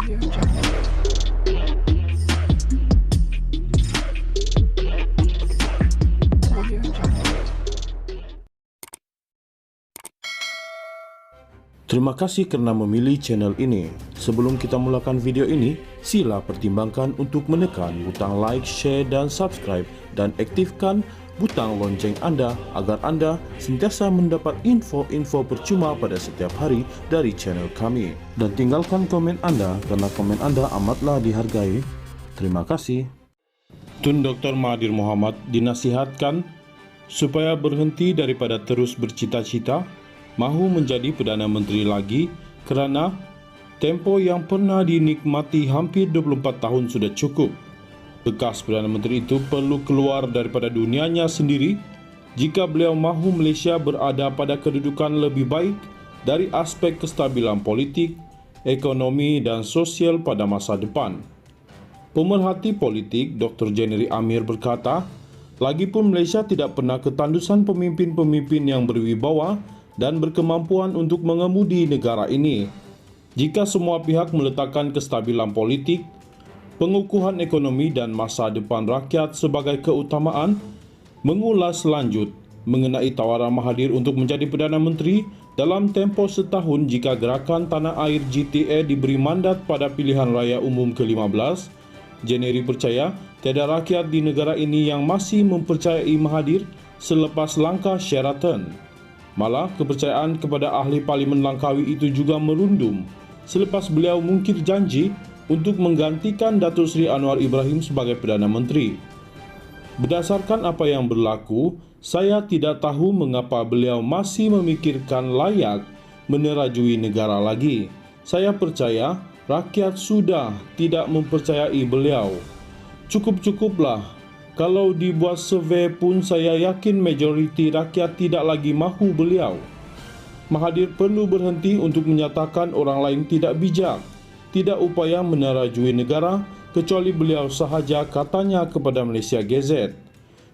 Terima kasih kerana memilih channel ini. Sebelum kita mulakan video ini, sila pertimbangkan untuk menekan butang like, share dan subscribe dan aktifkan butang lonceng anda agar anda sentiasa mendapat info-info percuma pada setiap hari dari channel kami. Dan tinggalkan komen anda kerana komen anda amatlah dihargai. Terima kasih. Tun Dr. Mahathir Mohamad dinasihatkan supaya berhenti daripada terus bercita-cita mahu menjadi Perdana Menteri lagi kerana tempo yang pernah dinikmati hampir 24 tahun sudah cukup. Bekas Perdana Menteri itu perlu keluar daripada dunianya sendiri jika beliau mahu Malaysia berada pada kedudukan lebih baik dari aspek kestabilan politik, ekonomi dan sosial pada masa depan. Pemerhati politik Dr. Jennery Amir berkata, lagipun Malaysia tidak pernah ketandusan pemimpin-pemimpin yang berwibawa dan berkemampuan untuk mengemudi negara ini. Jika semua pihak meletakkan kestabilan politik, pengukuhan ekonomi dan masa depan rakyat sebagai keutamaan, mengulas lanjut mengenai tawaran Mahathir untuk menjadi Perdana Menteri dalam tempoh setahun jika gerakan tanah air GTA diberi mandat pada pilihan raya umum ke-15, Jennery percaya tiada rakyat di negara ini yang masih mempercayai Mahathir selepas langkah Sheraton. Malah, kepercayaan kepada ahli Parlimen Langkawi itu juga merundum selepas beliau mungkir janji untuk menggantikan Datuk Seri Anwar Ibrahim sebagai Perdana Menteri. Berdasarkan apa yang berlaku, saya tidak tahu mengapa beliau masih memikirkan layak menerajui negara lagi. Saya percaya rakyat sudah tidak mempercayai beliau. Cukup-cukuplah. Kalau dibuat survei pun saya yakin majoriti rakyat tidak lagi mahu beliau. Mahathir perlu berhenti untuk menyatakan orang lain tidak bijak, tidak upaya menerajui negara kecuali beliau sahaja katanya kepada Malaysia Gazette.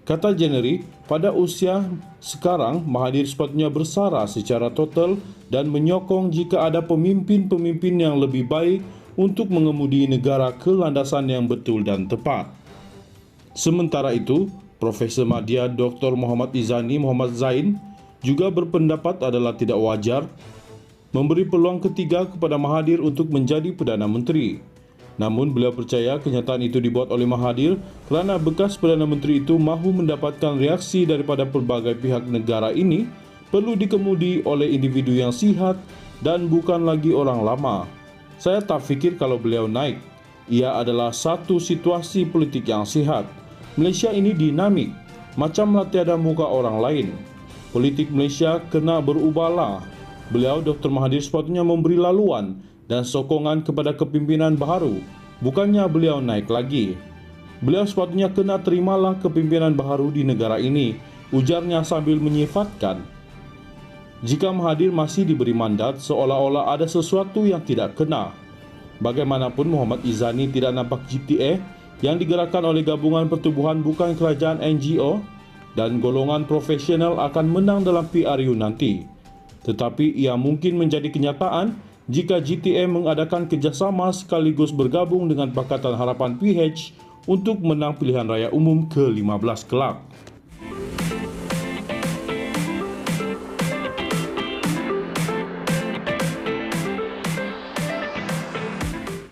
Kata Jennery, pada usia sekarang Mahathir sepatutnya bersara secara total dan menyokong jika ada pemimpin-pemimpin yang lebih baik untuk mengemudi negara ke landasan yang betul dan tepat. Sementara itu, Profesor Madya Dr. Muhammad Izzani Muhammad Zain juga berpendapat adalah tidak wajar memberi peluang ketiga kepada Mahathir untuk menjadi Perdana Menteri. Namun beliau percaya kenyataan itu dibuat oleh Mahathir kerana bekas Perdana Menteri itu mahu mendapatkan reaksi daripada pelbagai pihak negara ini perlu dikemudi oleh individu yang sihat dan bukan lagi orang lama. Saya tak fikir kalau beliau naik. Ia adalah satu situasi politik yang sihat. Malaysia ini dinamik, macamlah tiada muka orang lain. Politik Malaysia kena berubahlah. Beliau Dr. Mahathir sepatutnya memberi laluan dan sokongan kepada kepimpinan baharu, bukannya beliau naik lagi. Beliau sepatutnya kena terimalah kepimpinan baharu di negara ini, ujarnya sambil menyifatkan. Jika Mahathir masih diberi mandat, seolah-olah ada sesuatu yang tidak kena. Bagaimanapun Muhammad Izzani tidak nampak GTA yang digerakkan oleh gabungan pertubuhan bukan kerajaan NGO dan golongan profesional akan menang dalam PRU nanti. Tetapi ia mungkin menjadi kenyataan jika GTA mengadakan kerjasama sekaligus bergabung dengan Pakatan Harapan PH untuk menang pilihan raya umum ke-15 kelak.